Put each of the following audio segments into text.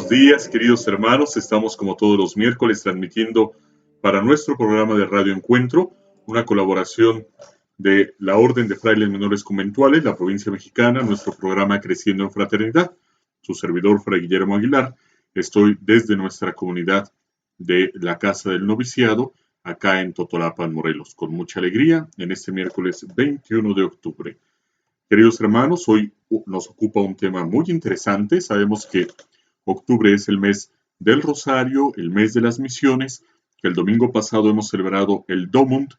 buenos días, queridos hermanos. Estamos como todos los miércoles transmitiendo para nuestro programa de Radio Encuentro, una colaboración de la Orden de Frailes Menores Conventuales, la provincia mexicana, nuestro programa Creciendo en Fraternidad. Su servidor, Fray Guillermo Aguilar. Estoy desde nuestra comunidad de la Casa del Noviciado, acá en Totolapan, Morelos, con mucha alegría en este miércoles 21 de octubre. Queridos hermanos, hoy nos ocupa un tema muy interesante. Sabemos que octubre es el mes del Rosario, el mes de las misiones, que el domingo pasado hemos celebrado el Domund,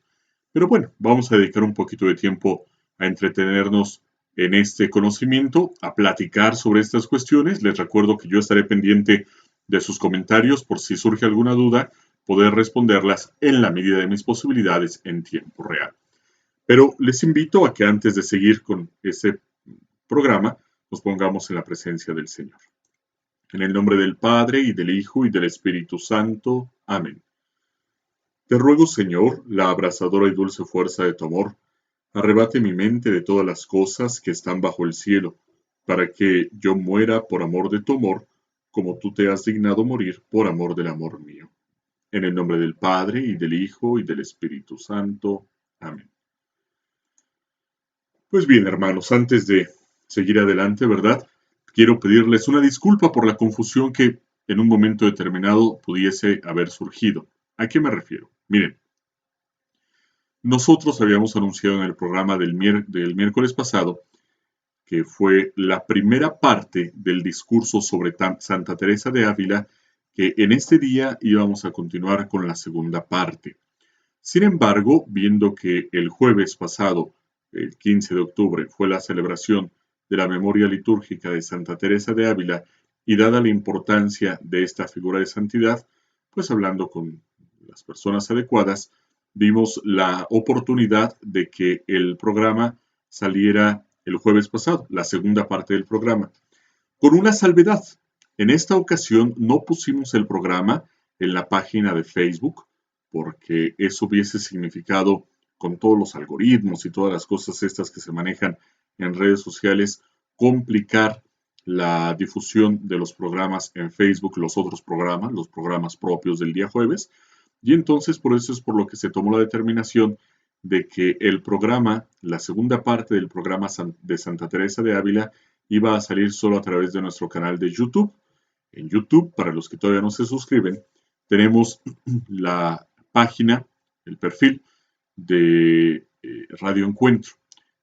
pero bueno, vamos a dedicar un poquito de tiempo a entretenernos en este conocimiento, a platicar sobre estas cuestiones. Les recuerdo que yo estaré pendiente de sus comentarios por si surge alguna duda, poder responderlas en la medida de mis posibilidades en tiempo real. Pero les invito a que antes de seguir con ese programa, nos pongamos en la presencia del Señor. En el nombre del Padre, y del Hijo, y del Espíritu Santo. Amén. Te ruego, Señor, la abrasadora y dulce fuerza de tu amor, arrebate mi mente de todas las cosas que están bajo el cielo, para que yo muera por amor de tu amor, como tú te has dignado morir por amor del amor mío. En el nombre del Padre, y del Hijo, y del Espíritu Santo. Amén. Pues bien, hermanos, antes de seguir adelante, ¿verdad? Quiero pedirles una disculpa por la confusión que en un momento determinado pudiese haber surgido. ¿A qué me refiero? Miren, nosotros habíamos anunciado en el programa del miércoles pasado que fue la primera parte del discurso sobre Santa Teresa de Ávila, que en este día íbamos a continuar con la segunda parte. Sin embargo, viendo que el jueves pasado, el 15 de octubre, fue la celebración de la memoria litúrgica de Santa Teresa de Ávila, y dada la importancia de esta figura de santidad, pues hablando con las personas adecuadas, vimos la oportunidad de que el programa saliera el jueves pasado, la segunda parte del programa, con una salvedad. En esta ocasión no pusimos el programa en la página de Facebook, porque eso hubiese significado, con todos los algoritmos y todas las cosas estas que se manejan en redes sociales, complicar la difusión de los programas en Facebook, los otros programas, los programas propios del día jueves. Y entonces por eso es por lo que se tomó la determinación de que el programa, la segunda parte del programa de Santa Teresa de Ávila, iba a salir solo a través de nuestro canal de YouTube. En YouTube, para los que todavía no se suscriben, tenemos la página, el perfil de Radio Encuentro.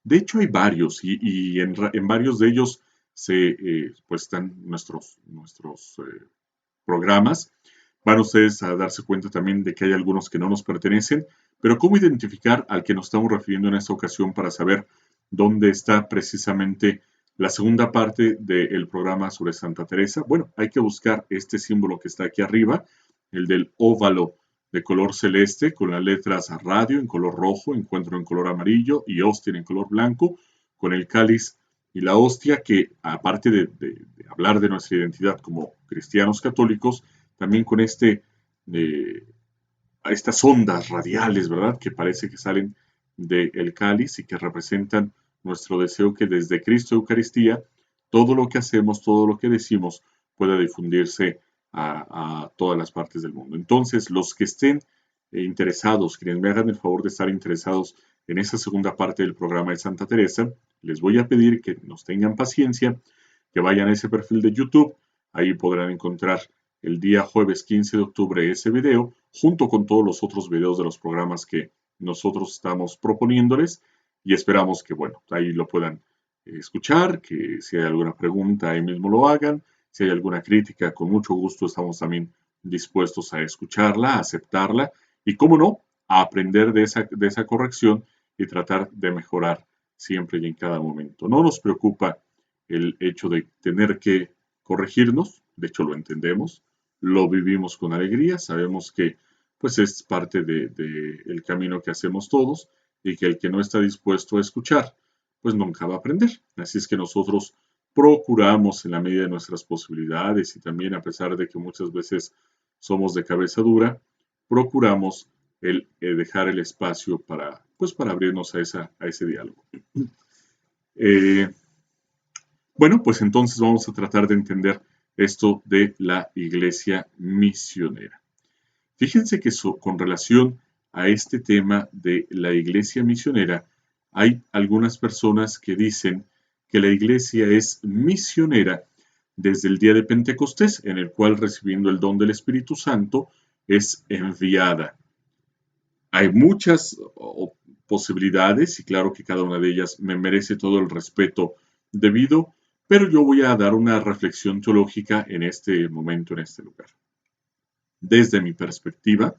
De hecho, hay varios y en varios de ellos pues están nuestros programas. Van ustedes a darse cuenta también de que hay algunos que no nos pertenecen, pero ¿cómo identificar al que nos estamos refiriendo en esta ocasión para saber dónde está precisamente la segunda parte del programa sobre Santa Teresa? Bueno, hay que buscar este símbolo que está aquí arriba, el del óvalo de color celeste con las letras radio en color rojo, encuentro en color amarillo y hostia en color blanco, con el cáliz y la hostia que, aparte de hablar de nuestra identidad como cristianos católicos, también con estas ondas radiales, ¿verdad? Que parece que salen del cáliz y que representan nuestro deseo que desde Cristo Eucaristía, todo lo que hacemos, todo lo que decimos, pueda difundirse a todas las partes del mundo. Entonces, los que estén interesados, quienes me hagan el favor de estar interesados en esa segunda parte del programa de Santa Teresa, les voy a pedir que nos tengan paciencia, que vayan a ese perfil de YouTube, ahí podrán encontrar el día jueves 15 de octubre ese video, junto con todos los otros videos de los programas que nosotros estamos proponiéndoles, y esperamos que, bueno, ahí lo puedan escuchar, que si hay alguna pregunta ahí mismo lo hagan, si hay alguna crítica, con mucho gusto estamos también dispuestos a escucharla, a aceptarla, y cómo no, a aprender de esa corrección y tratar de mejorar siempre y en cada momento. No nos preocupa el hecho de tener que corregirnos, de hecho lo entendemos, lo vivimos con alegría, sabemos que pues es parte del camino que hacemos todos y que el que no está dispuesto a escuchar, pues nunca va a aprender. Así es que nosotros procuramos en la medida de nuestras posibilidades y también a pesar de que muchas veces somos de cabeza dura, procuramos dejar el espacio para abrirnos a ese diálogo. Bueno, pues entonces vamos a tratar de entender esto de la iglesia misionera. Fíjense que con relación a este tema de la iglesia misionera, hay algunas personas que dicen que la iglesia es misionera desde el día de Pentecostés, en el cual recibiendo el don del Espíritu Santo es enviada. Hay muchas posibilidades y claro que cada una de ellas me merece todo el respeto debido, pero yo voy a dar una reflexión teológica en este momento, en este lugar. Desde mi perspectiva,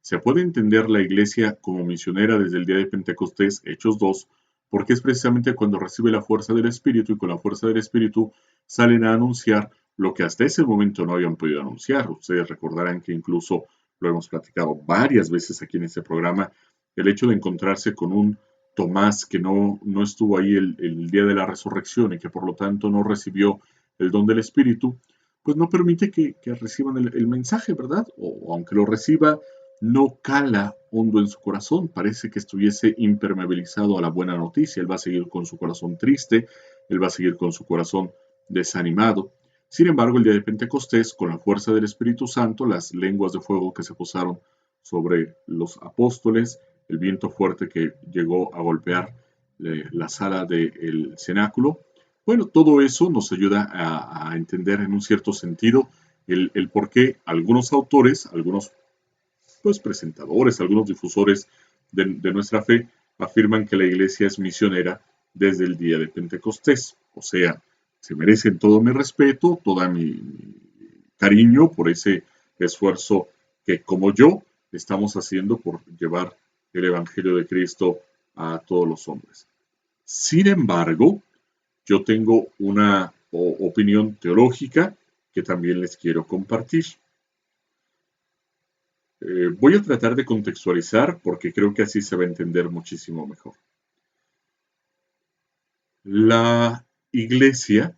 se puede entender la iglesia como misionera desde el día de Pentecostés, Hechos 2, porque es precisamente cuando recibe la fuerza del Espíritu y con la fuerza del Espíritu salen a anunciar lo que hasta ese momento no habían podido anunciar. Ustedes recordarán que incluso lo hemos platicado varias veces aquí en este programa, el hecho de encontrarse con un Tomás que no estuvo ahí el día de la resurrección y que por lo tanto no recibió el don del Espíritu, pues no permite que reciban el mensaje, ¿verdad? O aunque lo reciba, no cala hondo en su corazón, parece que estuviese impermeabilizado a la buena noticia, él va a seguir con su corazón triste, él va a seguir con su corazón desanimado. Sin embargo, el día de Pentecostés, con la fuerza del Espíritu Santo, las lenguas de fuego que se posaron sobre los apóstoles, el viento fuerte que llegó a golpear la sala del cenáculo, bueno, todo eso nos ayuda a entender en un cierto sentido el por qué algunos autores, algunos pues, presentadores, algunos difusores de nuestra fe afirman que la iglesia es misionera desde el día de Pentecostés. O sea, se merecen todo mi respeto, todo mi cariño por ese esfuerzo que como yo estamos haciendo por llevar el Evangelio de Cristo a todos los hombres. Sin embargo, yo tengo una opinión teológica que también les quiero compartir. Voy a tratar de contextualizar porque creo que así se va a entender muchísimo mejor. La iglesia,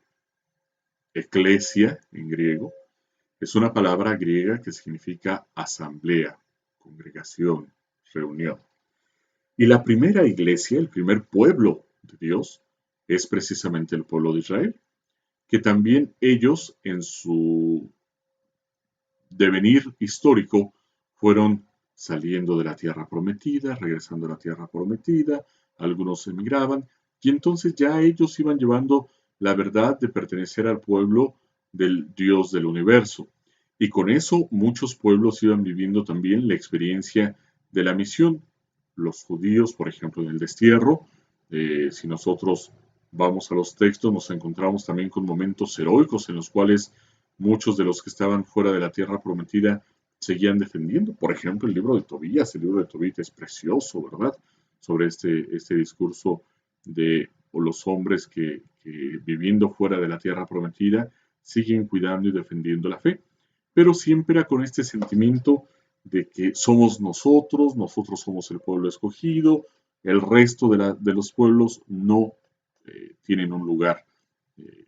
eclesia en griego, es una palabra griega que significa asamblea, congregación, reunión. Y la primera iglesia, el primer pueblo de Dios, es precisamente el pueblo de Israel, que también ellos en su devenir histórico fueron saliendo de la tierra prometida, regresando a la tierra prometida, algunos emigraban y entonces ya ellos iban llevando la verdad de pertenecer al pueblo del Dios del universo. Y con eso muchos pueblos iban viviendo también la experiencia de la misión. Los judíos, por ejemplo, en el destierro, si nosotros vamos a los textos, nos encontramos también con momentos heroicos en los cuales muchos de los que estaban fuera de la tierra prometida seguían defendiendo. Por ejemplo, el libro de Tobías, el libro de Tobit es precioso, ¿verdad? Sobre este discurso de los hombres que viviendo fuera de la tierra prometida siguen cuidando y defendiendo la fe, pero siempre con este sentimiento de que somos nosotros, nosotros somos el pueblo escogido, el resto de los pueblos no tienen un lugar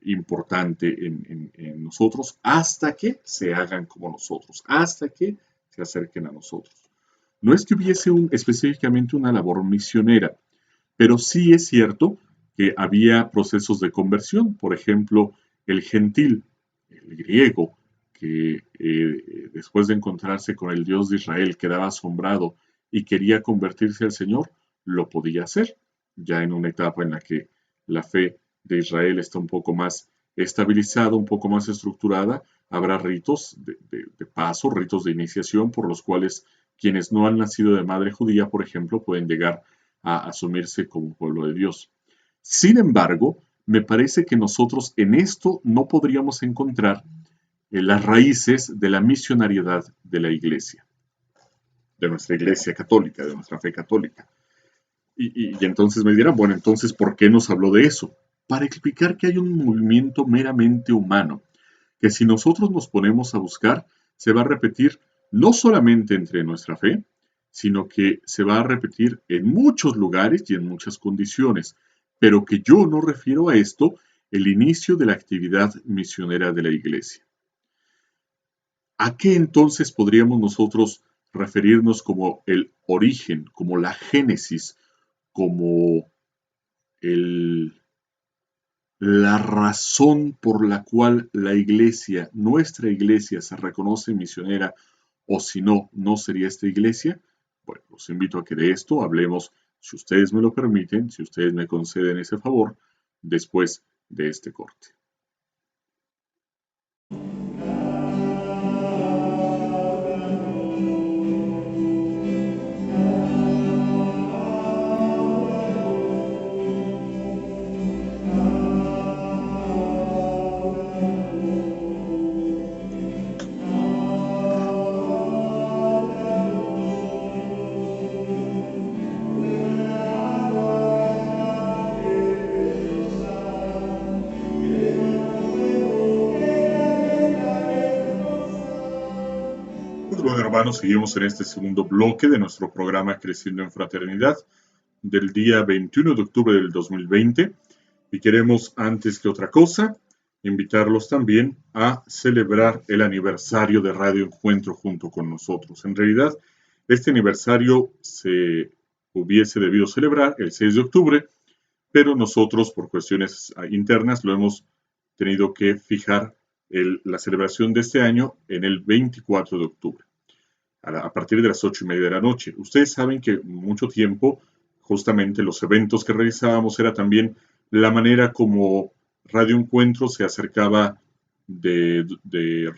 importante en nosotros hasta que se hagan como nosotros, hasta que se acerquen a nosotros. No es que hubiese específicamente una labor misionera, pero sí es cierto que había procesos de conversión. Por ejemplo, el gentil, el griego, que después de encontrarse con el Dios de Israel quedaba asombrado y quería convertirse al Señor, lo podía hacer, ya en una etapa en la que la fe de Israel está un poco más estabilizada, un poco más estructurada, habrá ritos de paso, ritos de iniciación por los cuales quienes no han nacido de madre judía, por ejemplo, pueden llegar a asumirse como pueblo de Dios. Sin embargo, me parece que nosotros en esto no podríamos encontrar las raíces de la misionariedad de la iglesia, de nuestra iglesia católica, de nuestra fe católica. Y entonces me dirán, bueno, entonces, ¿por qué nos habló de eso? Para explicar que hay un movimiento meramente humano, que si nosotros nos ponemos a buscar, se va a repetir no solamente entre nuestra fe, sino que se va a repetir en muchos lugares y en muchas condiciones, pero que yo no refiero a esto el inicio de la actividad misionera de la Iglesia. ¿A qué entonces podríamos nosotros referirnos como el origen, como la génesis, como el la razón por la cual la iglesia, nuestra iglesia, se reconoce misionera, o si no, no sería esta iglesia. Bueno, los invito a que de esto hablemos, si ustedes me lo permiten, si ustedes me conceden ese favor, después de este corte. Bueno, hermanos, seguimos en este segundo bloque de nuestro programa Creciendo en Fraternidad del día 21 de octubre del 2020 y queremos, antes que otra cosa, invitarlos también a celebrar el aniversario de Radio Encuentro junto con nosotros. En realidad, este aniversario se hubiese debido celebrar el 6 de octubre, pero nosotros, por cuestiones internas, lo hemos tenido que fijar la celebración de este año en el 24 de octubre a partir de las 8:30 de la noche. Ustedes saben que mucho tiempo, justamente los eventos que realizábamos era también la manera como Radio Encuentro se acercaba de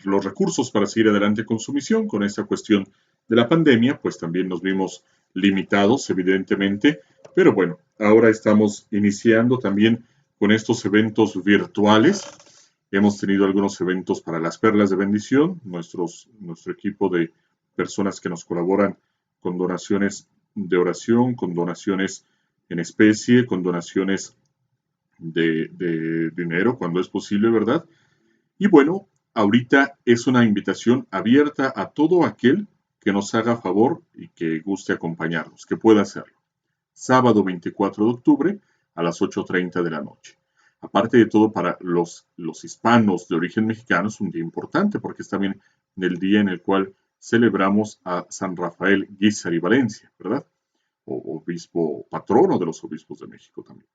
los recursos para seguir adelante con su misión. Con esta cuestión de la pandemia, pues también nos vimos limitados, evidentemente, pero bueno, ahora estamos iniciando también con estos eventos virtuales. Hemos tenido algunos eventos para las perlas de bendición, nuestro equipo de personas que nos colaboran con donaciones de oración, con donaciones en especie, con donaciones de dinero cuando es posible, ¿verdad? Y bueno, ahorita es una invitación abierta a todo aquel que nos haga favor y que guste acompañarnos, que pueda hacerlo. Sábado 24 de octubre a las 8:30 de la noche. Aparte de todo, para los hispanos de origen mexicano es un día importante porque es también el día en el cual celebramos a San Rafael Guízar y Valencia, ¿verdad? O obispo patrono de los obispos de México también.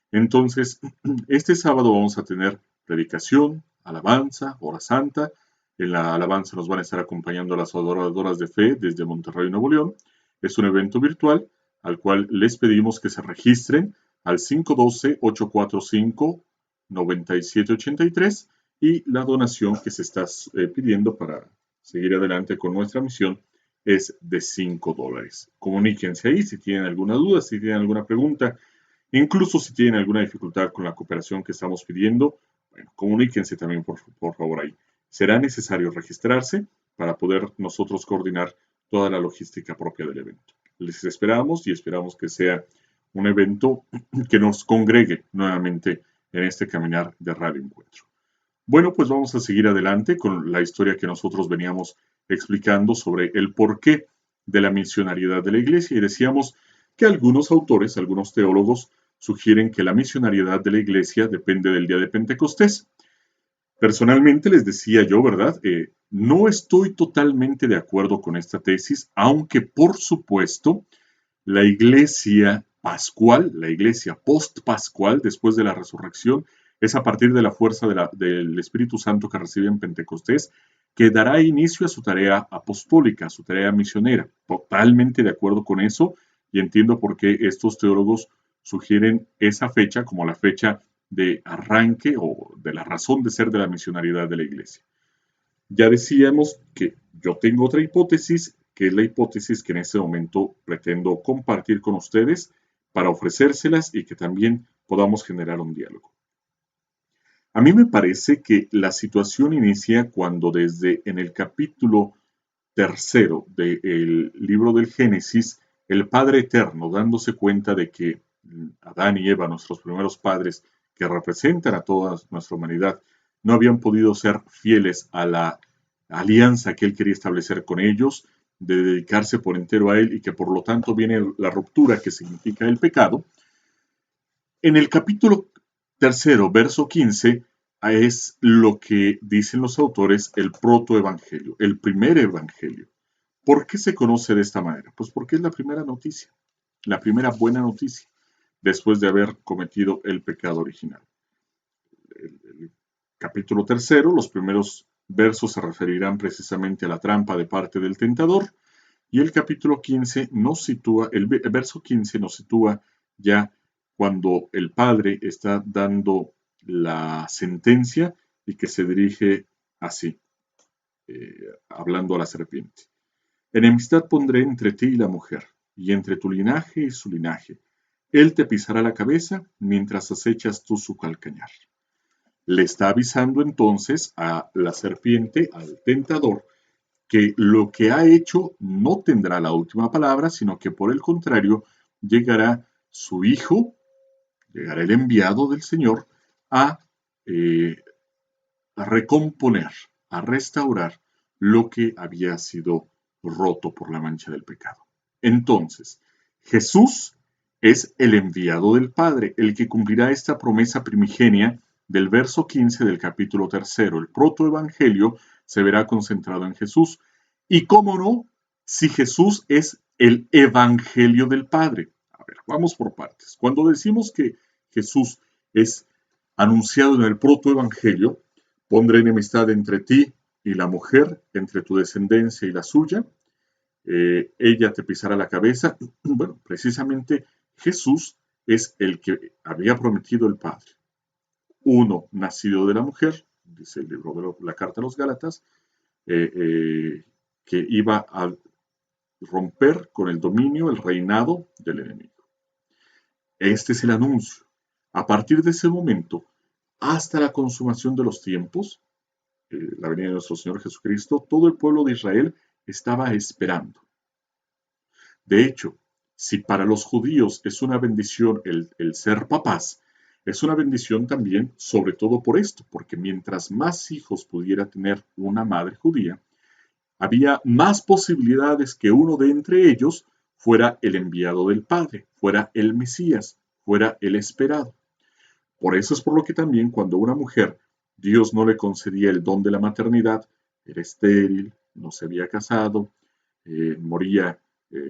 Entonces, este sábado vamos a tener predicación, alabanza, hora santa. En la alabanza nos van a estar acompañando las adoradoras de fe desde Monterrey, Nuevo León. Es un evento virtual al cual les pedimos que se registren al 512-845-9783 y la donación que se está pidiendo para seguir adelante con nuestra misión es de $5. Comuníquense ahí si tienen alguna duda, si tienen alguna pregunta. Incluso si tienen alguna dificultad con la cooperación que estamos pidiendo, bueno, comuníquense también por favor ahí. Será necesario registrarse para poder nosotros coordinar toda la logística propia del evento. Les esperamos y esperamos que sea un evento que nos congregue nuevamente en este caminar de Radio Encuentro. Bueno, pues vamos a seguir adelante con la historia que nosotros veníamos explicando sobre el porqué de la misionariedad de la Iglesia y decíamos que algunos autores, algunos teólogos, sugieren que la misionariedad de la Iglesia depende del día de Pentecostés. Personalmente les decía yo, ¿verdad? No estoy totalmente de acuerdo con esta tesis, aunque por supuesto la Iglesia pascual, la Iglesia post-pascual, después de la resurrección, es a partir de la fuerza del Espíritu Santo que recibe en Pentecostés, que dará inicio a su tarea apostólica, a su tarea misionera. Totalmente de acuerdo con eso y entiendo por qué estos teólogos sugieren esa fecha como la fecha de arranque o de la razón de ser de la misionariedad de la Iglesia. Ya decíamos que yo tengo otra hipótesis, que es la hipótesis que en este momento pretendo compartir con ustedes para ofrecérselas y que también podamos generar un diálogo. A mí me parece que la situación inicia cuando desde en el capítulo 3 del libro del Génesis, el Padre Eterno, dándose cuenta de que Adán y Eva, nuestros primeros padres, que representan a toda nuestra humanidad, no habían podido ser fieles a la alianza que él quería establecer con ellos, de dedicarse por entero a él y que por lo tanto viene la ruptura que significa el pecado. En el capítulo 3, verso 15, es lo que dicen los autores el protoevangelio, el primer evangelio. ¿Por qué se conoce de esta manera? Pues porque es la primera noticia, la primera buena noticia, después de haber cometido el pecado original. Capítulo tercero, los primeros versos se referirán precisamente a la trampa de parte del tentador, y el capítulo 15 nos sitúa, el verso 15 nos sitúa ya cuando el padre está dando la sentencia y que se dirige así, hablando a la serpiente. Enemistad pondré entre ti y la mujer, y entre tu linaje y su linaje. Él te pisará la cabeza mientras acechas tú su calcañar. Le está avisando entonces a la serpiente, al tentador, que lo que ha hecho no tendrá la última palabra, sino que por el contrario llegará su hijo, llegará el enviado del Señor a, eh, a recomponer, a restaurar lo que había sido roto por la mancha del pecado. Entonces, Jesús es el enviado del Padre, el que cumplirá esta promesa primigenia del verso 15 del capítulo 3. El protoevangelio se verá concentrado en Jesús. Y cómo no, si Jesús es el evangelio del Padre. A ver, vamos por partes. Cuando decimos que Jesús es anunciado en el protoevangelio, pondré enemistad entre ti y la mujer, entre tu descendencia y la suya. Ella te pisará la cabeza. Bueno, precisamente Jesús es el que había prometido el Padre. Uno nacido de la mujer, dice el libro de la carta a los Gálatas, que iba a romper con el dominio, el reinado del enemigo. Este es el anuncio. A partir de ese momento, hasta la consumación de los tiempos, la venida de nuestro Señor Jesucristo, todo el pueblo de Israel estaba esperando. De hecho, si para los judíos es una bendición el ser papás, es una bendición también, sobre todo por esto, porque mientras más hijos pudiera tener una madre judía, había más posibilidades que uno de entre ellos fuera el enviado del Padre, fuera el Mesías, fuera el esperado. Por eso es por lo que también cuando una mujer Dios no le concedía el don de la maternidad, era estéril, no se había casado, moría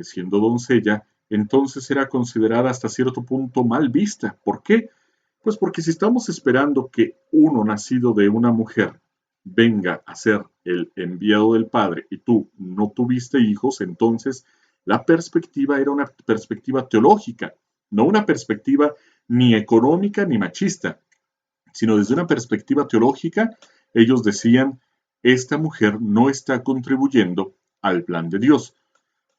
siendo doncella, entonces era considerada hasta cierto punto mal vista. ¿Por qué? Pues porque si estamos esperando que uno nacido de una mujer venga a ser el enviado del Padre y tú no tuviste hijos, entonces la perspectiva era una perspectiva teológica, no una perspectiva ni económica ni machista, sino desde una perspectiva teológica, ellos decían, esta mujer no está contribuyendo al plan de Dios.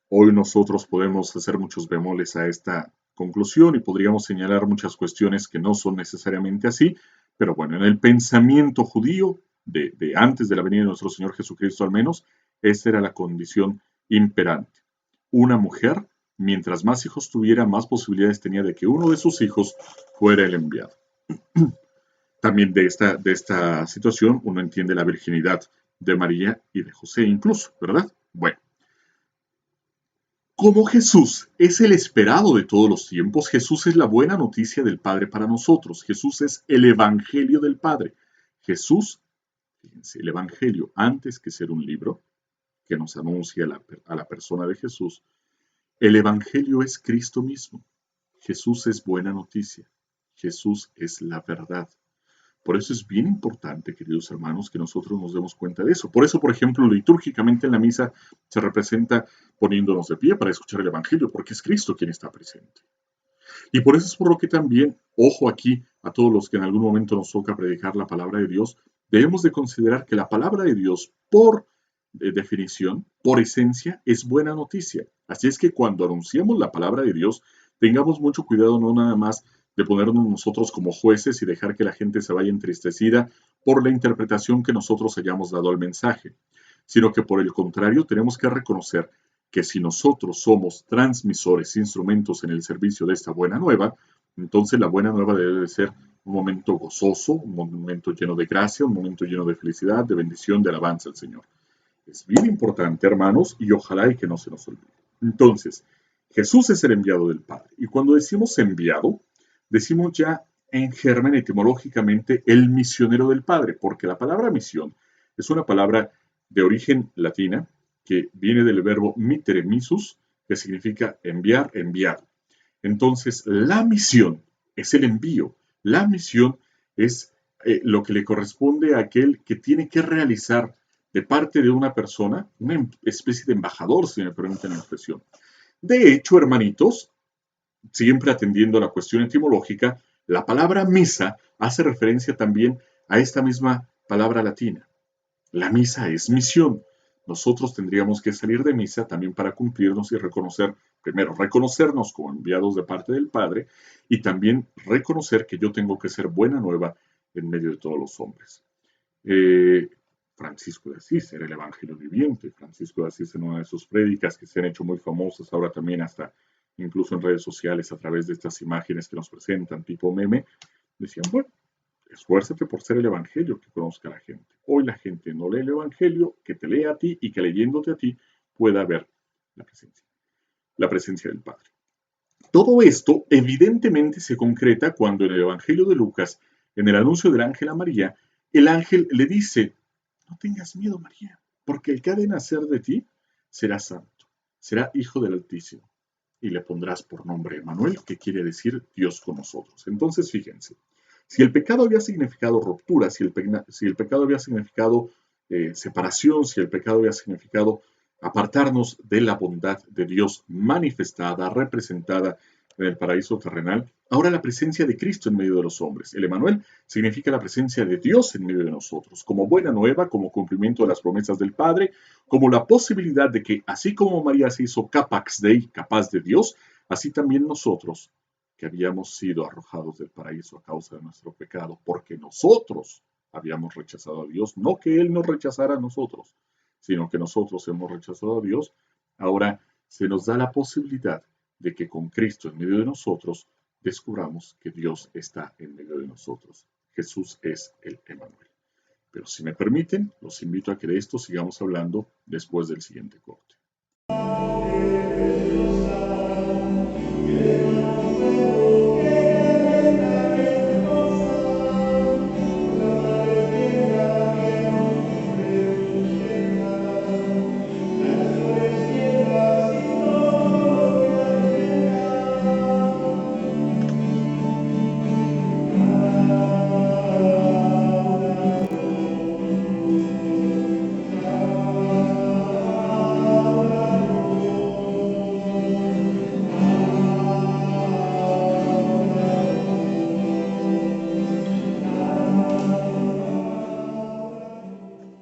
Hoy nosotros podemos hacer muchos bemoles a esta conclusión y podríamos señalar muchas cuestiones que no son necesariamente así, pero bueno, en el pensamiento judío de antes de la venida de nuestro Señor Jesucristo al menos, esta era la condición imperante. Una mujer, mientras más hijos tuviera, más posibilidades tenía de que uno de sus hijos fuera el enviado. También de esta situación uno entiende la virginidad de María y de José incluso, ¿verdad? Bueno, como Jesús es el esperado de todos los tiempos, Jesús es la buena noticia del Padre para nosotros. Jesús es el Evangelio del Padre. Jesús, fíjense, el Evangelio, antes que ser un libro que nos anuncia a la persona de Jesús, el Evangelio es Cristo mismo. Jesús es buena noticia. Jesús es la verdad. Por eso es bien importante, queridos hermanos, que nosotros nos demos cuenta de eso. Por eso, por ejemplo, litúrgicamente en la misa se representa poniéndonos de pie para escuchar el Evangelio, porque es Cristo quien está presente. Y por eso es por lo que también, ojo aquí a todos los que en algún momento nos toca predicar la palabra de Dios, debemos de considerar que la palabra de Dios, por definición, por esencia, es buena noticia. Así es que cuando anunciamos la palabra de Dios, tengamos mucho cuidado no nada más de ponernos nosotros como jueces y dejar que la gente se vaya entristecida por la interpretación que nosotros hayamos dado al mensaje, sino que por el contrario tenemos que reconocer que si nosotros somos transmisores, instrumentos en el servicio de esta buena nueva, entonces la buena nueva debe de ser un momento gozoso, un momento lleno de gracia, un momento lleno de felicidad, de bendición, de alabanza al Señor. Es bien importante, hermanos, y ojalá y que no se nos olvide. Entonces, Jesús es el enviado del Padre. Y cuando decimos enviado, decimos ya en germen etimológicamente el misionero del Padre, porque la palabra misión es una palabra de origen latina que viene del verbo mittere missus, que significa enviar, enviado. Entonces, la misión es el envío. La misión es lo que le corresponde a aquel que tiene que realizar de parte de una persona una especie de embajador, si me permiten la expresión. De hecho, hermanitos, siempre atendiendo a la cuestión etimológica, la palabra misa hace referencia también a esta misma palabra latina. La misa es misión. Nosotros tendríamos que salir de misa también para cumplirnos y reconocer, primero, reconocernos como enviados de parte del Padre y también reconocer que yo tengo que ser buena nueva en medio de todos los hombres. Eh, Francisco de Asís era el Evangelio viviente. Francisco de Asís en una de sus prédicas que se han hecho muy famosas ahora también hasta incluso en redes sociales a través de estas imágenes que nos presentan tipo meme, decían, bueno, esfuérzate por ser el Evangelio que conozca a la gente. Hoy la gente no lee el Evangelio, que te lea a ti y que leyéndote a ti pueda ver la presencia del Padre. Todo esto evidentemente se concreta cuando en el Evangelio de Lucas, en el anuncio del ángel a María, el ángel le dice, no tengas miedo María, porque el que ha de nacer de ti será santo, será hijo del Altísimo, y le pondrás por nombre Emmanuel, que quiere decir Dios con nosotros. Entonces fíjense, si el pecado había significado ruptura, si el pecado había significado separación, si el pecado había significado apartarnos de la bondad de Dios manifestada, representada en el paraíso terrenal, ahora la presencia de Cristo en medio de los hombres. El Emmanuel significa la presencia de Dios en medio de nosotros, como buena nueva, como cumplimiento de las promesas del Padre, como la posibilidad de que, así como María se hizo capax Dei, capaz de Dios, así también nosotros, que habíamos sido arrojados del paraíso a causa de nuestro pecado, porque nosotros habíamos rechazado a Dios, no que Él nos rechazara a nosotros, sino que nosotros hemos rechazado a Dios, ahora se nos da la posibilidad de que con Cristo en medio de nosotros descubramos que Dios está en medio de nosotros. Jesús es el Emmanuel. Pero si me permiten, los invito a que de esto sigamos hablando después del siguiente corte.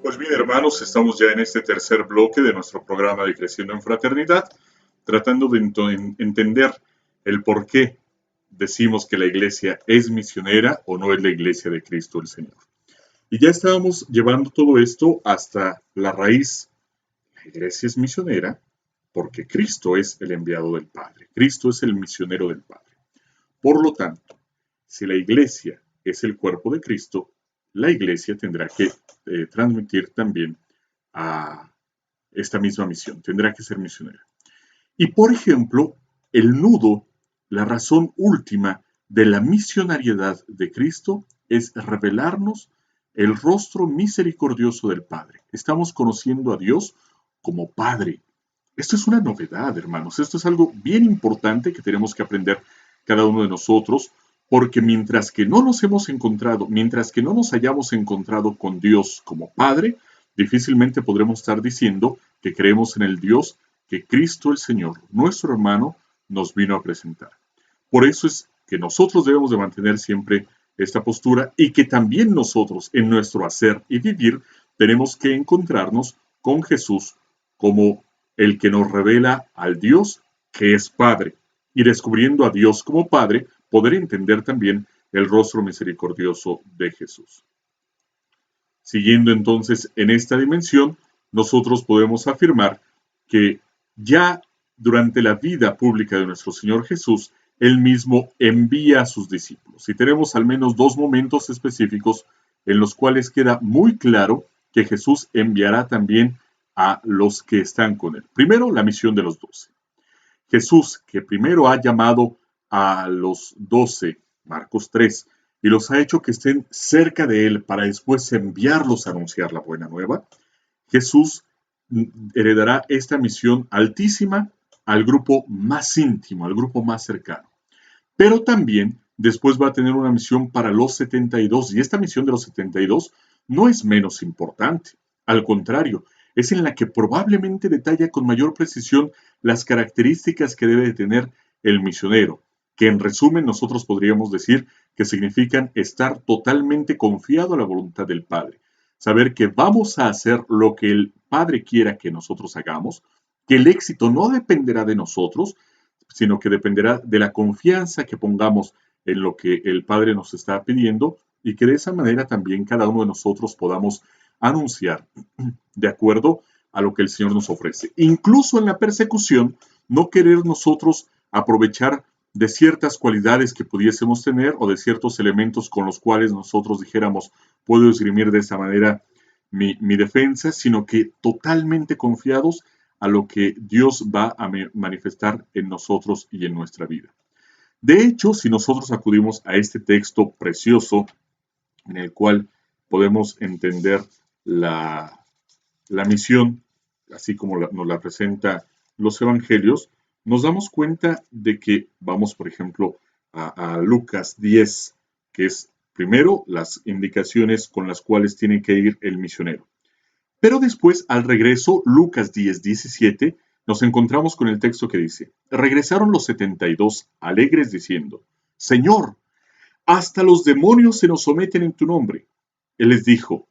Pues bien, hermanos, estamos ya en este tercer bloque de nuestro programa de Creciendo en Fraternidad, tratando de entender el por qué decimos que la iglesia es misionera o no es la iglesia de Cristo el Señor. Y ya estábamos llevando todo esto hasta la raíz. La iglesia es misionera porque Cristo es el enviado del Padre. Cristo es el misionero del Padre. Por lo tanto, si la iglesia es el cuerpo de Cristo, la iglesia tendrá que transmitir también a esta misma misión, tendrá que ser misionera. Y por ejemplo, el nudo, la razón última de la misionariedad de Cristo es revelarnos el rostro misericordioso del Padre. Estamos conociendo a Dios como Padre. Esto es una novedad, hermanos. Esto es algo bien importante que tenemos que aprender cada uno de nosotros, porque mientras que no nos hemos encontrado, mientras que no nos hayamos encontrado con Dios como Padre, difícilmente podremos estar diciendo que creemos en el Dios que Cristo el Señor, nuestro hermano, nos vino a presentar. Por eso es que nosotros debemos de mantener siempre esta postura y que también nosotros en nuestro hacer y vivir tenemos que encontrarnos con Jesús como el que nos revela al Dios que es Padre. Y descubriendo a Dios como Padre, poder entender también el rostro misericordioso de Jesús. Siguiendo entonces en esta dimensión, nosotros podemos afirmar que ya durante la vida pública de nuestro Señor Jesús, Él mismo envía a sus discípulos. Y tenemos al menos dos momentos específicos en los cuales queda muy claro que Jesús enviará también a los que están con Él. Primero, la misión de los 12. Jesús, que primero ha llamado a los 12, Marcos 3, y los ha hecho que estén cerca de Él para después enviarlos a anunciar la buena nueva, Jesús heredará esta misión altísima al grupo más íntimo, al grupo más cercano. Pero también después va a tener una misión para los 72, y esta misión de los 72 no es menos importante. Al contrario, es en la que probablemente detalla con mayor precisión las características que debe de tener el misionero, que en resumen nosotros podríamos decir que significan estar totalmente confiado a la voluntad del Padre, saber que vamos a hacer lo que el Padre quiera que nosotros hagamos, que el éxito no dependerá de nosotros, sino que dependerá de la confianza que pongamos en lo que el Padre nos está pidiendo, y que de esa manera también cada uno de nosotros podamos anunciar de acuerdo a lo que el Señor nos ofrece. Incluso en la persecución, no querer nosotros aprovechar de ciertas cualidades que pudiésemos tener o de ciertos elementos con los cuales nosotros dijéramos, puedo esgrimir de esa manera mi defensa, sino que totalmente confiados a lo que Dios va a manifestar en nosotros y en nuestra vida. De hecho, si nosotros acudimos a este texto precioso en el cual podemos entender la misión, así como nos la presenta los evangelios, nos damos cuenta de que vamos, por ejemplo, a Lucas 10, que es primero las indicaciones con las cuales tiene que ir el misionero. Pero después, al regreso, Lucas 10, 17, nos encontramos con el texto que dice, regresaron los 72 alegres diciendo, Señor, hasta los demonios se nos someten en tu nombre. Él les dijo,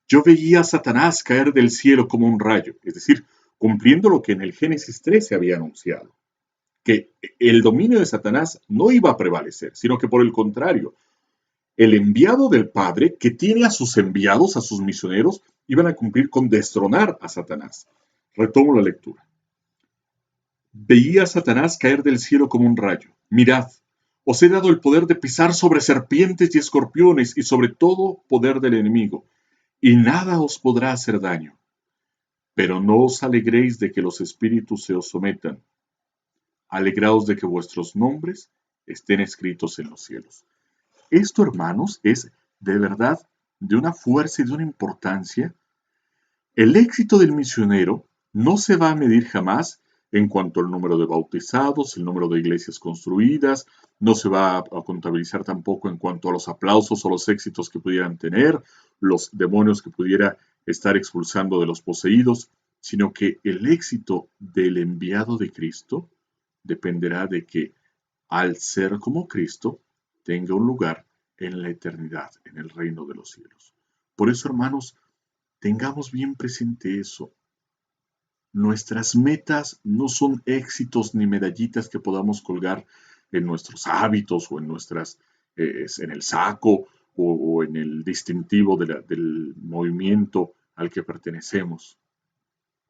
yo veía a Satanás caer del cielo como un rayo, es decir, cumpliendo lo que en el Génesis 3 se había anunciado, que el dominio de Satanás no iba a prevalecer, sino que por el contrario, el enviado del Padre, que tiene a sus enviados, a sus misioneros, iban a cumplir con destronar a Satanás. Retomo la lectura. Veía a Satanás caer del cielo como un rayo. Mirad, os he dado el poder de pisar sobre serpientes y escorpiones y sobre todo poder del enemigo, y nada os podrá hacer daño. Pero no os alegréis de que los espíritus se os sometan. Alegraos de que vuestros nombres estén escritos en los cielos. Esto, hermanos, es de verdad de una fuerza y de una importancia. El éxito del misionero no se va a medir jamás en cuanto al número de bautizados, el número de iglesias construidas, no se va a contabilizar tampoco en cuanto a los aplausos o los éxitos que pudieran tener, los demonios que pudiera estar expulsando de los poseídos, sino que el éxito del enviado de Cristo dependerá de que, al ser como Cristo, tenga un lugar en la eternidad, en el reino de los cielos. Por eso, hermanos, tengamos bien presente eso. Nuestras metas no son éxitos ni medallitas que podamos colgar en nuestros hábitos o en el saco o en el distintivo del movimiento al que pertenecemos.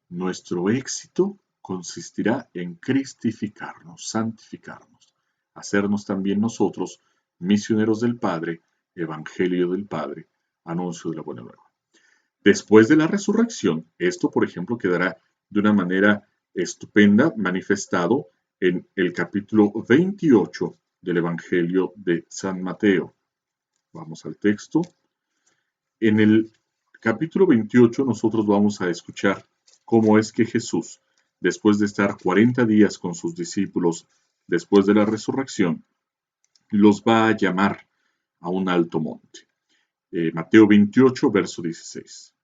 Nuestro éxito consistirá en cristificarnos, santificarnos, hacernos también nosotros misioneros del Padre, evangelio del Padre, anuncio de la buena nueva. Después de la resurrección, esto, por ejemplo, quedará de una manera estupenda manifestado en el capítulo 28 del Evangelio de San Mateo. Vamos al texto. En el capítulo 28 nosotros vamos a escuchar cómo es que Jesús, después de estar 40 días con sus discípulos, después de la resurrección, los va a llamar a un alto monte. Mateo 28, verso 16.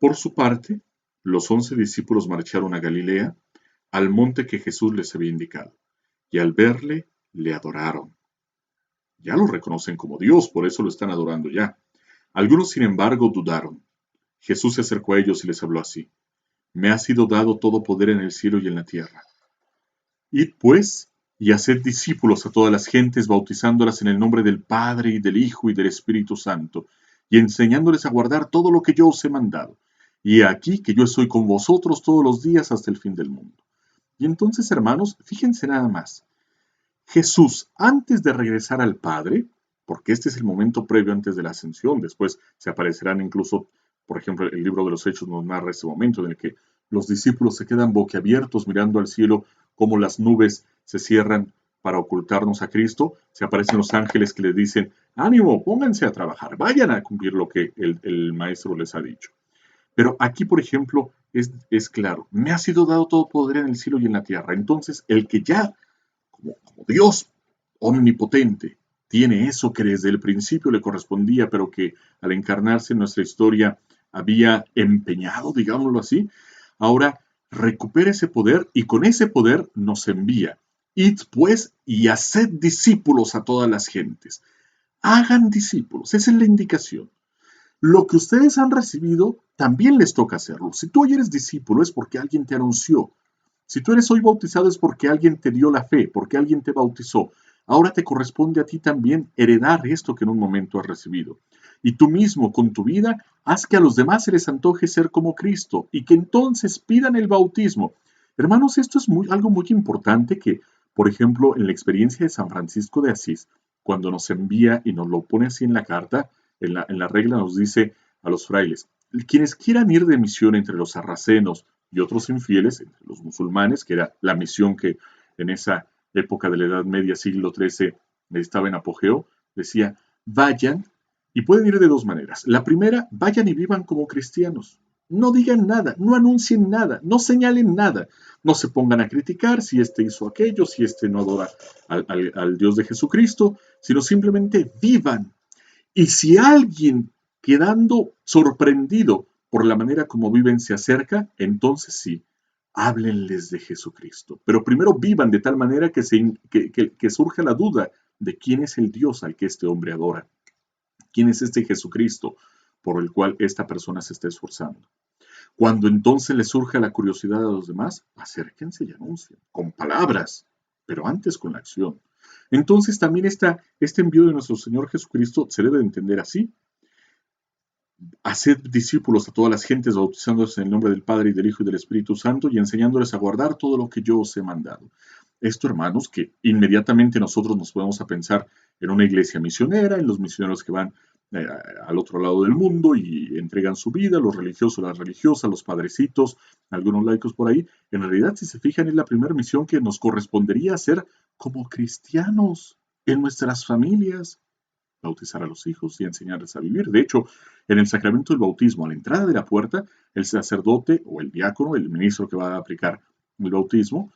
Por su parte, los 11 discípulos marcharon a Galilea, al monte que Jesús les había indicado, y al verle, le adoraron. Ya lo reconocen como Dios, por eso lo están adorando ya. Algunos, sin embargo, dudaron. Jesús se acercó a ellos y les habló así. Me ha sido dado todo poder en el cielo y en la tierra. Id, pues, y haced discípulos a todas las gentes, bautizándolas en el nombre del Padre y del Hijo y del Espíritu Santo, y enseñándoles a guardar todo lo que yo os he mandado. Y he aquí que yo estoy con vosotros todos los días hasta el fin del mundo. Y entonces, hermanos, fíjense nada más. Jesús, antes de regresar al Padre, porque este es el momento previo antes de la ascensión, después se aparecerán incluso, por ejemplo, el libro de los Hechos nos narra ese momento en el que los discípulos se quedan boquiabiertos mirando al cielo, como las nubes se cierran para ocultarnos a Cristo, se aparecen los ángeles que les dicen, ánimo, pónganse a trabajar, vayan a cumplir lo que el Maestro les ha dicho. Pero aquí, por ejemplo, es claro, me ha sido dado todo poder en el cielo y en la tierra. Entonces, el que ya, como Dios, omnipotente, tiene eso que desde el principio le correspondía, pero que al encarnarse en nuestra historia había empeñado, digámoslo así, ahora recupera ese poder y con ese poder nos envía. Id pues y haced discípulos a todas las gentes. Hagan discípulos, esa es la indicación. Lo que ustedes han recibido, también les toca hacerlo. Si tú hoy eres discípulo es porque alguien te anunció. Si tú eres hoy bautizado es porque alguien te dio la fe, porque alguien te bautizó. Ahora te corresponde a ti también heredar esto que en un momento has recibido. Y tú mismo, con tu vida, haz que a los demás se les antoje ser como Cristo y que entonces pidan el bautismo. Hermanos, esto es algo muy importante que, por ejemplo, en la experiencia de San Francisco de Asís, cuando nos envía y nos lo pone así en la carta, en la regla nos dice a los frailes, quienes quieran ir de misión entre los sarracenos y otros infieles, entre los musulmanes, que era la misión que en esa época de la Edad Media, siglo XIII, estaba en apogeo, decía, vayan, y pueden ir de dos maneras. La primera, vayan y vivan como cristianos. No digan nada, no anuncien nada, no señalen nada, no se pongan a criticar si este hizo aquello, si este no adora al Dios de Jesucristo, sino simplemente vivan. Y si alguien quedando sorprendido por la manera como viven se acerca, entonces sí, háblenles de Jesucristo. Pero primero vivan de tal manera que surja la duda de quién es el Dios al que este hombre adora. ¿Quién es este Jesucristo por el cual esta persona se está esforzando? Cuando entonces le surja la curiosidad a los demás, acérquense y anuncien, con palabras, pero antes con la acción. Entonces también este envío de nuestro Señor Jesucristo se debe de entender así. Haced discípulos a todas las gentes, bautizándoles en el nombre del Padre y del Hijo y del Espíritu Santo y enseñándoles a guardar todo lo que yo os he mandado. Esto, hermanos, que inmediatamente nosotros nos podemos a pensar en una iglesia misionera, en los misioneros que van al otro lado del mundo y entregan su vida, los religiosos, las religiosas, los padrecitos, algunos laicos por ahí. En realidad, si se fijan, es la primera misión que nos correspondería hacer como cristianos en nuestras familias, bautizar a los hijos y enseñarles a vivir. De hecho, en el sacramento del bautismo, a la entrada de la puerta, el sacerdote o el diácono, el ministro que va a aplicar el bautismo,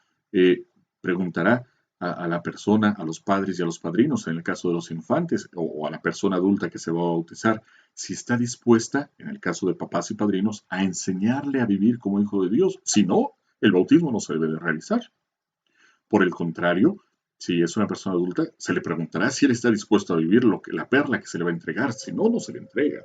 preguntará a la persona, a los padres y a los padrinos, en el caso de los infantes, o a la persona adulta que se va a bautizar, si está dispuesta, en el caso de papás y padrinos, a enseñarle a vivir como hijo de Dios. Si no, el bautismo no se debe de realizar. Por el contrario, si es una persona adulta, se le preguntará si él está dispuesto a vivir la perla que se le va a entregar. Si no, no se le entrega.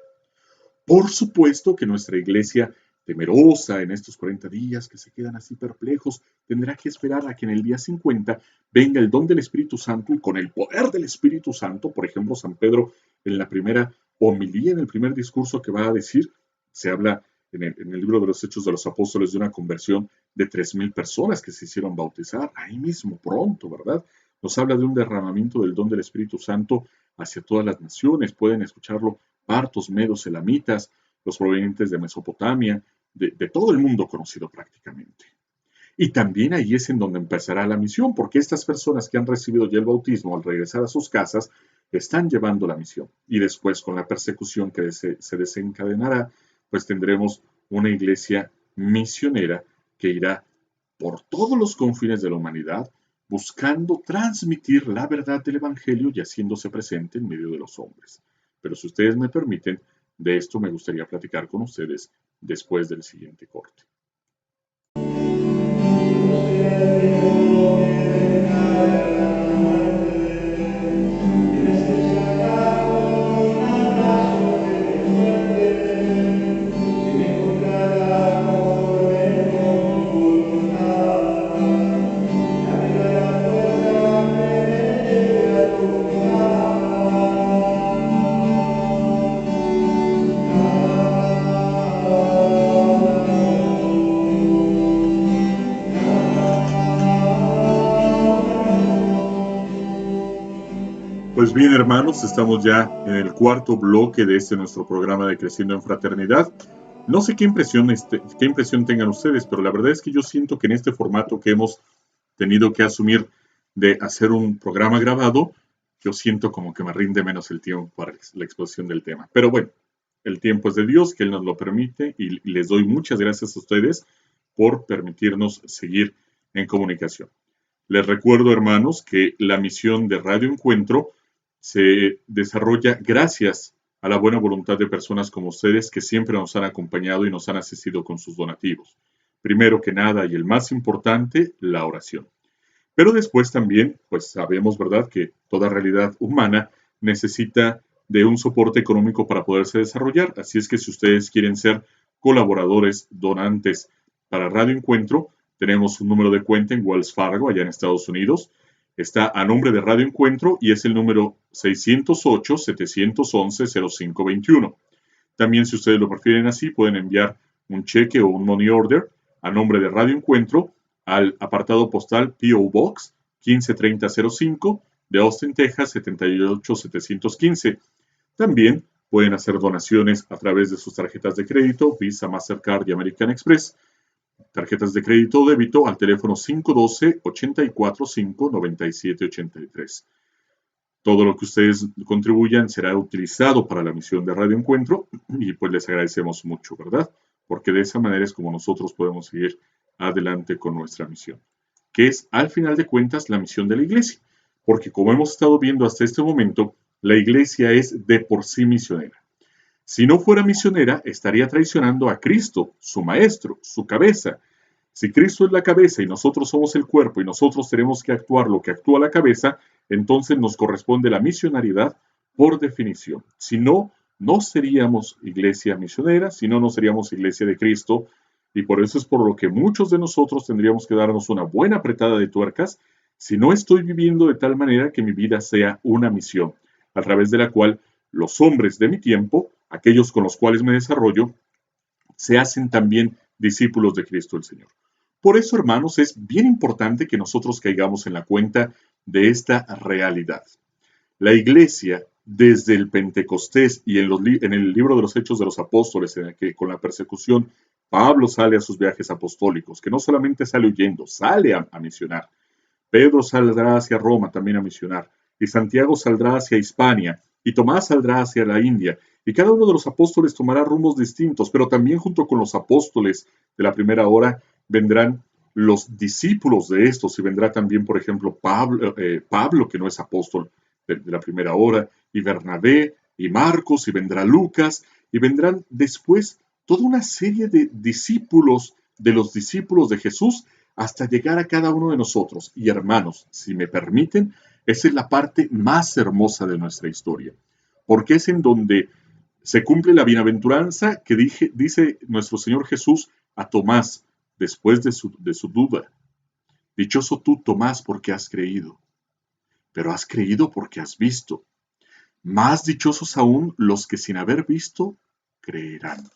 Por supuesto que nuestra iglesia, temerosa en estos 40 días que se quedan así perplejos, tendrá que esperar a que en el día 50 venga el don del Espíritu Santo y con el poder del Espíritu Santo, por ejemplo, San Pedro en la primera homilía, en el primer discurso que va a decir, se habla en el libro de los Hechos de los Apóstoles de una conversión de 3,000 personas que se hicieron bautizar, ahí mismo, pronto, ¿verdad? Nos habla de un derramamiento del don del Espíritu Santo hacia todas las naciones, pueden escucharlo partos, medos, elamitas, los provenientes de Mesopotamia, de todo el mundo conocido prácticamente. Y también ahí es en donde empezará la misión, porque estas personas que han recibido ya el bautismo al regresar a sus casas están llevando la misión. Y después con la persecución que se desencadenará, pues tendremos una iglesia misionera que irá por todos los confines de la humanidad buscando transmitir la verdad del Evangelio y haciéndose presente en medio de los hombres. Pero si ustedes me permiten, de esto me gustaría platicar con ustedes después del siguiente corte. Pues bien, hermanos, estamos ya en el cuarto bloque de este nuestro programa de Creciendo en Fraternidad. No sé qué impresión tengan ustedes, pero la verdad es que yo siento que en este formato que hemos tenido que asumir de hacer un programa grabado, yo siento como que me rinde menos el tiempo para la exposición del tema. Pero bueno, el tiempo es de Dios, que Él nos lo permite, y les doy muchas gracias a ustedes por permitirnos seguir en comunicación. Les recuerdo, hermanos, que la misión de Radio Encuentro se desarrolla gracias a la buena voluntad de personas como ustedes que siempre nos han acompañado y nos han asistido con sus donativos. Primero que nada y el más importante, la oración. Pero después también, pues sabemos, ¿verdad?, que toda realidad humana necesita de un soporte económico para poderse desarrollar. Así es que si ustedes quieren ser colaboradores, donantes para Radio Encuentro, tenemos un número de cuenta en Wells Fargo, allá en Estados Unidos. Está a nombre de Radio Encuentro y es el número 608-711-0521. También, si ustedes lo prefieren así, pueden enviar un cheque o un money order a nombre de Radio Encuentro al apartado postal P.O. Box 153005 de Austin, Texas 78715. También pueden hacer donaciones a través de sus tarjetas de crédito, Visa, Mastercard y American Express, tarjetas de crédito o débito al teléfono 512-845-9783. Todo lo que ustedes contribuyan será utilizado para la misión de Radio Encuentro y pues les agradecemos mucho, ¿verdad? Porque de esa manera es como nosotros podemos seguir adelante con nuestra misión, que es al final de cuentas la misión de la iglesia, porque como hemos estado viendo hasta este momento, la iglesia es de por sí misionera. Si no fuera misionera, estaría traicionando a Cristo, su maestro, su cabeza. Si Cristo es la cabeza y nosotros somos el cuerpo y nosotros tenemos que actuar lo que actúa la cabeza, entonces nos corresponde la misionariedad por definición. Si no, no seríamos iglesia misionera, si no, no seríamos iglesia de Cristo. Y por eso es por lo que muchos de nosotros tendríamos que darnos una buena apretada de tuercas si no estoy viviendo de tal manera que mi vida sea una misión, a través de la cual los hombres de mi tiempo, aquellos con los cuales me desarrollo, se hacen también discípulos de Cristo el Señor. Por eso, hermanos, es bien importante que nosotros caigamos en la cuenta de esta realidad. La iglesia, desde el Pentecostés y en el libro de los Hechos de los Apóstoles, en el que con la persecución Pablo sale a sus viajes apostólicos, que no solamente sale huyendo, sale a misionar. Pedro saldrá hacia Roma también a misionar, y Santiago saldrá hacia Hispania, y Tomás saldrá hacia la India, y cada uno de los apóstoles tomará rumbos distintos, pero también junto con los apóstoles de la primera hora vendrán los discípulos de estos, y vendrá también, por ejemplo, Pablo que no es apóstol de la primera hora, y Bernabé, y Marcos, y vendrá Lucas, y vendrán después toda una serie de discípulos de los discípulos de Jesús, hasta llegar a cada uno de nosotros. Y hermanos, si me permiten, esa es la parte más hermosa de nuestra historia, porque es en donde se cumple la bienaventuranza que dice nuestro Señor Jesús a Tomás después de su duda. Dichoso tú, Tomás, porque has creído, pero has creído porque has visto. Más dichosos aún los que sin haber visto, creerán.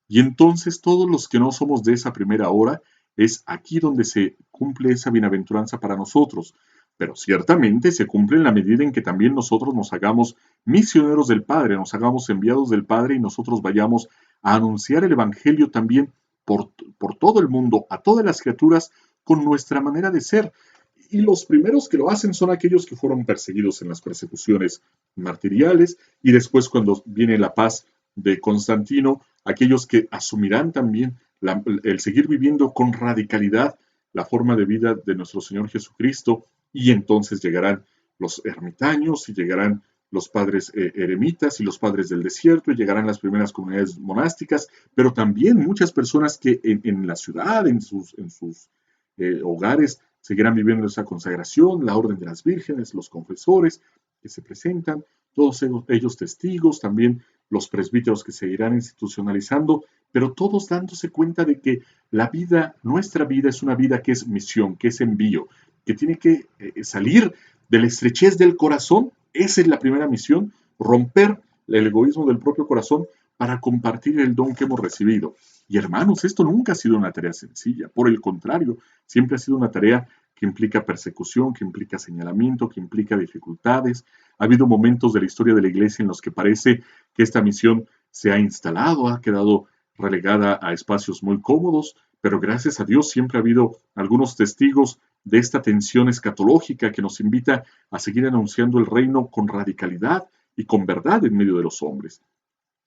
Y entonces todos los que no somos de esa primera hora, es aquí donde se cumple esa bienaventuranza para nosotros. Pero ciertamente se cumple en la medida en que también nosotros nos hagamos misioneros del Padre, nos hagamos enviados del Padre y nosotros vayamos a anunciar el Evangelio también por todo el mundo, a todas las criaturas, con nuestra manera de ser. Y los primeros que lo hacen son aquellos que fueron perseguidos en las persecuciones martiriales y después cuando viene la paz de Constantino, aquellos que asumirán también el seguir viviendo con radicalidad la forma de vida de nuestro Señor Jesucristo, y entonces llegarán los ermitaños y llegarán los padres eremitas y los padres del desierto y llegarán las primeras comunidades monásticas, pero también muchas personas que en la ciudad, en sus hogares, seguirán viviendo esa consagración, la orden de las vírgenes, los confesores que se presentan, todos ellos testigos, también los presbíteros que se irán institucionalizando, pero todos dándose cuenta de que la vida, nuestra vida, es una vida que es misión, que es envío, que tiene que salir de la estrechez del corazón. Esa es la primera misión, romper el egoísmo del propio corazón para compartir el don que hemos recibido. Y hermanos, esto nunca ha sido una tarea sencilla, por el contrario, siempre ha sido una tarea que implica persecución, que implica señalamiento, que implica dificultades. Ha habido momentos de la historia de la iglesia en los que parece que esta misión se ha instalado, ha quedado relegada a espacios muy cómodos, pero gracias a Dios siempre ha habido algunos testigos de esta tensión escatológica que nos invita a seguir anunciando el reino con radicalidad y con verdad en medio de los hombres.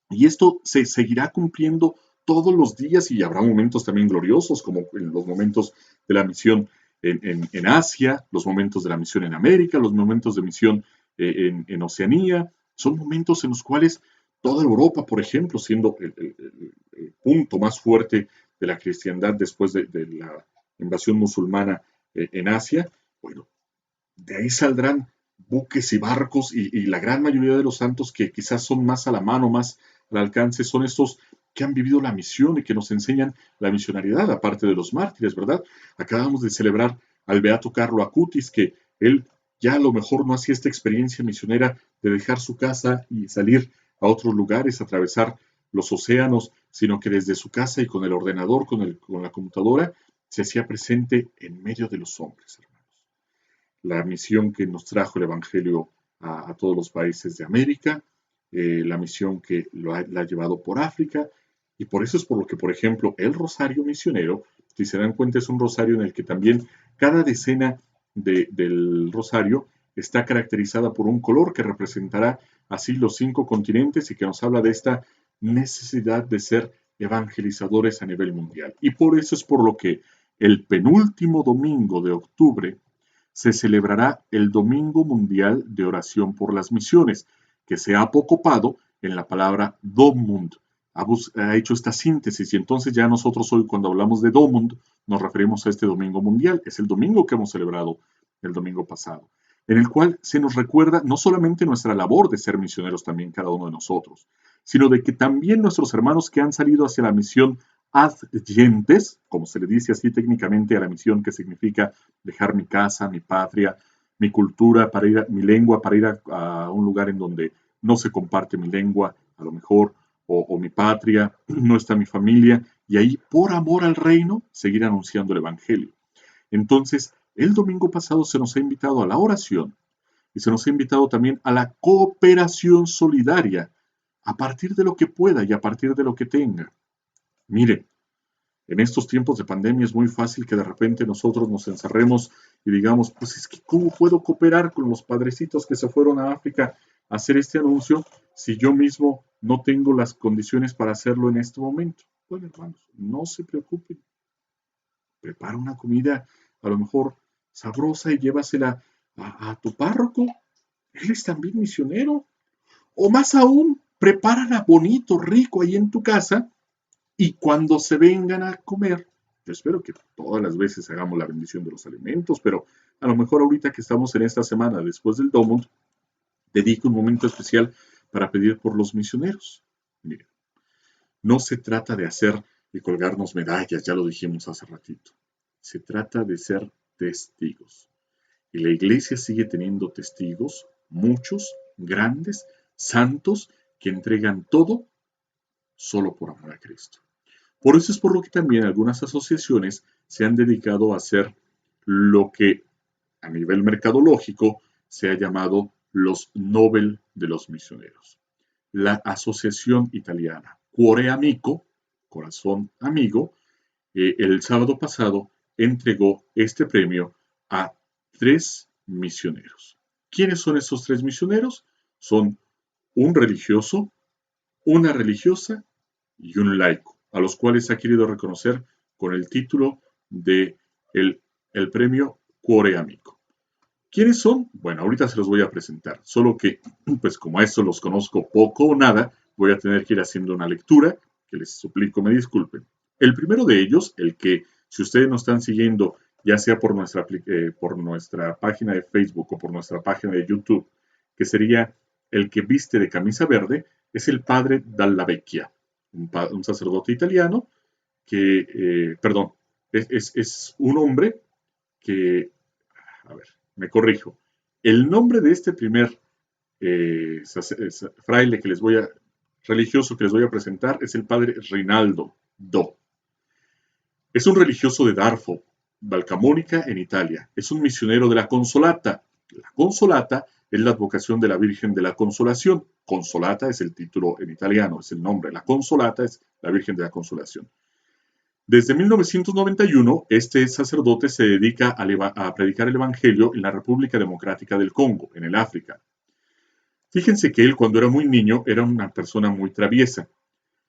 Y esto se seguirá cumpliendo todos los días y habrá momentos también gloriosos, como en los momentos de la misión en Asia, los momentos de la misión en América, los momentos de misión en Oceanía. Son momentos en los cuales toda Europa, por ejemplo, siendo el punto más fuerte de la cristiandad después de la invasión musulmana en Asia, bueno, de ahí saldrán buques y barcos y la gran mayoría de los santos que quizás son más a la mano, más al alcance, son estos que han vivido la misión y que nos enseñan la misionariedad, aparte de los mártires, ¿verdad? Acabamos de celebrar al beato Carlo Acutis, que él ya a lo mejor no hacía esta experiencia misionera de dejar su casa y salir a otros lugares, atravesar los océanos, sino que desde su casa y con el ordenador, con la computadora, se hacía presente en medio de los hombres, hermanos. La misión que nos trajo el Evangelio a todos los países de América, la misión que la ha llevado por África, y por eso es por lo que, por ejemplo, el rosario misionero, si se dan cuenta, es un rosario en el que también cada decena del rosario está caracterizada por un color que representará así los 5 continentes y que nos habla de esta necesidad de ser evangelizadores a nivel mundial. Y por eso es por lo que el penúltimo domingo de octubre se celebrará el Domingo Mundial de Oración por las Misiones, que se ha apocopado en la palabra Domund. Ha hecho esta síntesis y entonces ya nosotros hoy cuando hablamos de Domund nos referimos a este Domingo Mundial. Es el domingo que hemos celebrado el domingo pasado, en el cual se nos recuerda no solamente nuestra labor de ser misioneros también cada uno de nosotros, sino de que también nuestros hermanos que han salido hacia la misión adyentes, como se le dice así técnicamente a la misión que significa dejar mi casa, mi patria, mi cultura, para ir mi lengua, para ir a un lugar en donde no se comparte mi lengua, a lo mejor, o mi patria, no está mi familia, y ahí, por amor al reino, seguir anunciando el Evangelio. Entonces, el domingo pasado se nos ha invitado a la oración y se nos ha invitado también a la cooperación solidaria, a partir de lo que pueda y a partir de lo que tenga. Miren, en estos tiempos de pandemia es muy fácil que de repente nosotros nos encerremos y digamos, pues es que ¿cómo puedo cooperar con los padrecitos que se fueron a África a hacer este anuncio si yo mismo no tengo las condiciones para hacerlo en este momento? Bueno, hermanos, no se preocupen. Prepara una comida a lo mejor sabrosa y llévasela a tu párroco. Él es también misionero. O más aún, prepárala bonito, rico ahí en tu casa y cuando se vengan a comer, yo espero que todas las veces hagamos la bendición de los alimentos, pero a lo mejor ahorita que estamos en esta semana después del Domund, dedico un momento especial para pedir por los misioneros. Miren, no se trata de hacer y colgarnos medallas, ya lo dijimos hace ratito. Se trata de ser testigos. Y la iglesia sigue teniendo testigos, muchos, grandes, santos, que entregan todo solo por amor a Cristo. Por eso es por lo que también algunas asociaciones se han dedicado a hacer lo que a nivel mercadológico se ha llamado los Nobel de los misioneros. La asociación italiana Cuore Amico, Corazón Amigo, el sábado pasado entregó este premio a 3 misioneros. ¿Quiénes son esos 3 misioneros? Son un religioso, una religiosa y un laico, a los cuales ha querido reconocer con el título de el premio Cuore Amico. ¿Quiénes son? Bueno, ahorita se los voy a presentar, solo que, pues como a estos los conozco poco o nada, voy a tener que ir haciendo una lectura, que les suplico me disculpen. El primero de ellos, el que, si ustedes nos están siguiendo, ya sea por nuestra página de Facebook o por nuestra página de YouTube, que sería el que viste de camisa verde, es el padre Dalla Vecchia, un sacerdote italiano que, perdón, es un hombre que, a ver, me corrijo, el nombre de este primer fraile religioso que les voy a presentar es el padre Rinaldo Do. Es un religioso de Darfo, Valcamonica, en Italia. Es un misionero de la Consolata. La Consolata es la advocación de la Virgen de la Consolación. Consolata es el título en italiano, es el nombre. La Consolata es la Virgen de la Consolación. Desde 1991, este sacerdote se dedica a predicar el Evangelio en la República Democrática del Congo, en el África. Fíjense que él, cuando era muy niño, era una persona muy traviesa.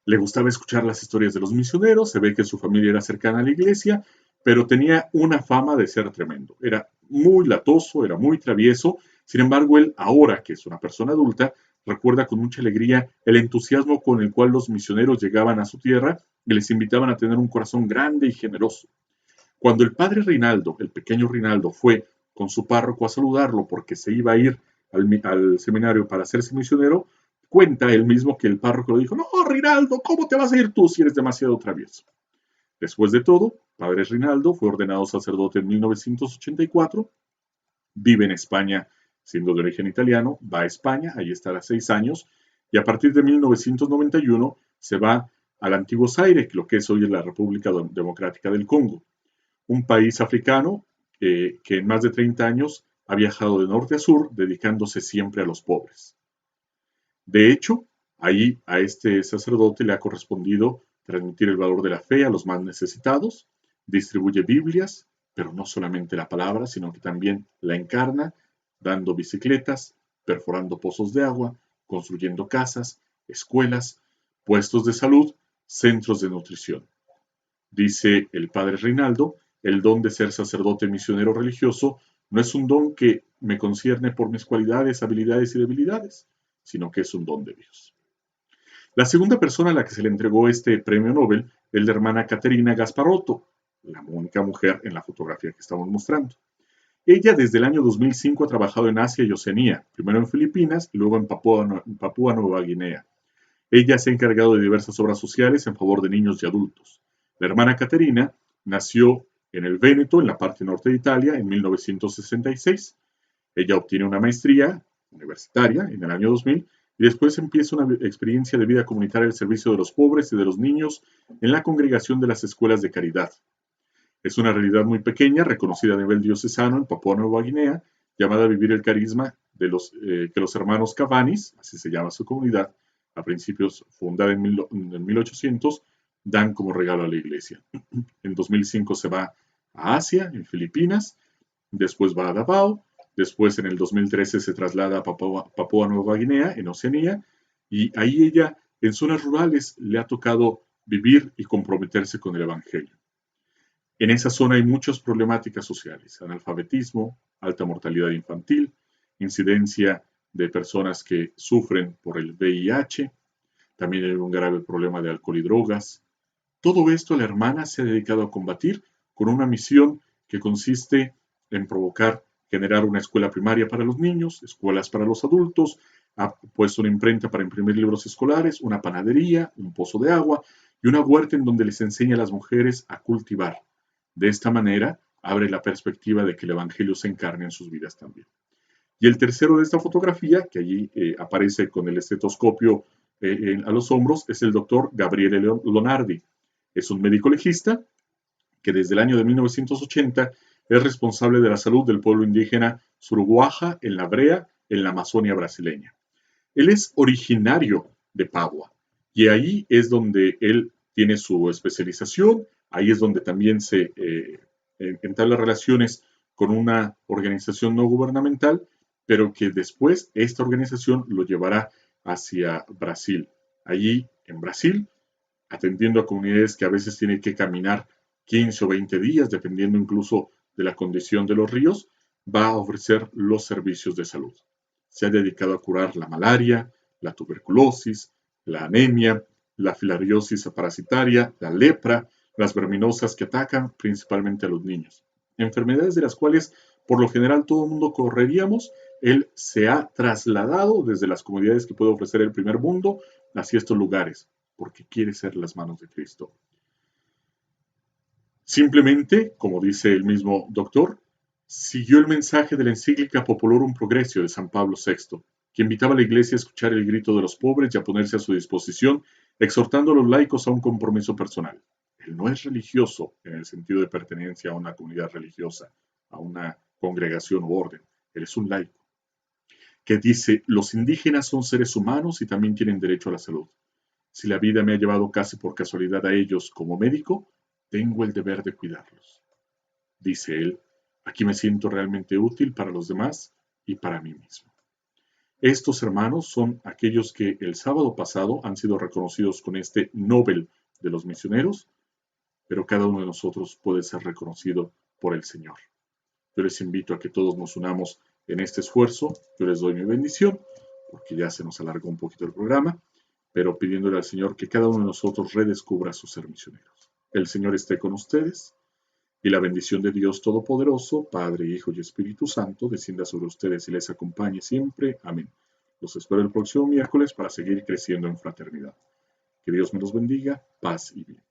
Le gustaba escuchar las historias de los misioneros, se ve que su familia era cercana a la iglesia, pero tenía una fama de ser tremendo. Era muy latoso, era muy travieso. Sin embargo, él ahora, que es una persona adulta, recuerda con mucha alegría el entusiasmo con el cual los misioneros llegaban a su tierra y les invitaban a tener un corazón grande y generoso. Cuando el padre Rinaldo, el pequeño Rinaldo, fue con su párroco a saludarlo porque se iba a ir al seminario para hacerse misionero, cuenta él mismo que el párroco le dijo: no, Rinaldo, ¿cómo te vas a ir tú si eres demasiado travieso? Después de todo, padre Rinaldo fue ordenado sacerdote en 1984, vive en España siendo de origen italiano, va a España, ahí estará 6 años, y a partir de 1991 se va al antiguo Zaire, lo que es hoy la República Democrática del Congo, un país africano que en más de 30 años ha viajado de norte a sur dedicándose siempre a los pobres. De hecho, ahí a este sacerdote le ha correspondido transmitir el valor de la fe a los más necesitados, distribuye Biblias, pero no solamente la palabra, sino que también la encarna, dando bicicletas, perforando pozos de agua, construyendo casas, escuelas, puestos de salud, centros de nutrición. Dice el padre Rinaldo: el don de ser sacerdote misionero religioso no es un don que me concierne por mis cualidades, habilidades y debilidades, sino que es un don de Dios. La segunda persona a la que se le entregó este premio Nobel es la hermana Caterina Gasparotto, la única mujer en la fotografía que estamos mostrando. Ella desde el año 2005 ha trabajado en Asia y Oceanía, primero en Filipinas y luego en Papúa Nueva Guinea. Ella se ha encargado de diversas obras sociales en favor de niños y adultos. La hermana Caterina nació en el Véneto, en la parte norte de Italia, en 1966. Ella obtiene una maestría universitaria en el año 2000 y después empieza una experiencia de vida comunitaria al servicio de los pobres y de los niños en la congregación de las escuelas de caridad. Es una realidad muy pequeña, reconocida a nivel diocesano en Papúa Nueva Guinea, llamada Vivir el Carisma, que los hermanos Cavanis, así se llama su comunidad, a principios fundada en 1800, dan como regalo a la iglesia. En 2005 se va a Asia, en Filipinas, después va a Davao, después en el 2013 se traslada a Papúa Nueva Guinea, en Oceanía, y ahí ella, en zonas rurales, le ha tocado vivir y comprometerse con el Evangelio. En esa zona hay muchas problemáticas sociales: analfabetismo, alta mortalidad infantil, incidencia de personas que sufren por el VIH, también hay un grave problema de alcohol y drogas. Todo esto la hermana se ha dedicado a combatir con una misión que consiste en generar una escuela primaria para los niños, escuelas para los adultos, ha puesto una imprenta para imprimir libros escolares, una panadería, un pozo de agua y una huerta en donde les enseña a las mujeres a cultivar. De esta manera, abre la perspectiva de que el Evangelio se encarne en sus vidas también. Y el tercero de esta fotografía, que allí aparece con el estetoscopio a los hombros, es el doctor Gabriele Lonardi. Es un médico legista que desde el año de 1980 es responsable de la salud del pueblo indígena Suruguaja en la Brea, en la Amazonia brasileña. Él es originario de Padua y ahí es donde él tiene su especialización, ahí es donde también se entabla relaciones con una organización no gubernamental, pero que después esta organización lo llevará hacia Brasil. Allí en Brasil, atendiendo a comunidades que a veces tienen que caminar 15 o 20 días, dependiendo incluso de la condición de los ríos, va a ofrecer los servicios de salud. Se ha dedicado a curar la malaria, la tuberculosis, la anemia, la filariosis parasitaria, la lepra, las verminosas que atacan principalmente a los niños. Enfermedades de las cuales por lo general todo el mundo correríamos. Él se ha trasladado desde las comunidades que puede ofrecer el primer mundo hacia estos lugares, porque quiere ser las manos de Cristo. Simplemente, como dice el mismo doctor, siguió el mensaje de la encíclica Popolorum Progressio de San Pablo VI, que invitaba a la Iglesia a escuchar el grito de los pobres y a ponerse a su disposición, exhortando a los laicos a un compromiso personal. Él no es religioso en el sentido de pertenencia a una comunidad religiosa, a una congregación u orden. Él es un laico que dice: los indígenas son seres humanos y también tienen derecho a la salud. Si la vida me ha llevado casi por casualidad a ellos como médico, tengo el deber de cuidarlos. Dice él: aquí me siento realmente útil para los demás y para mí mismo. Estos hermanos son aquellos que el sábado pasado han sido reconocidos con este Nobel de los misioneros, pero cada uno de nosotros puede ser reconocido por el Señor. Yo les invito a que todos nos unamos en este esfuerzo. Yo les doy mi bendición, porque ya se nos alargó un poquito el programa, pero pidiéndole al Señor que cada uno de nosotros redescubra su ser misioneros. El Señor esté con ustedes y la bendición de Dios Todopoderoso, Padre, Hijo y Espíritu Santo, descienda sobre ustedes y les acompañe siempre. Amén. Los espero el próximo miércoles para seguir creciendo en fraternidad. Que Dios me los bendiga, paz y bien.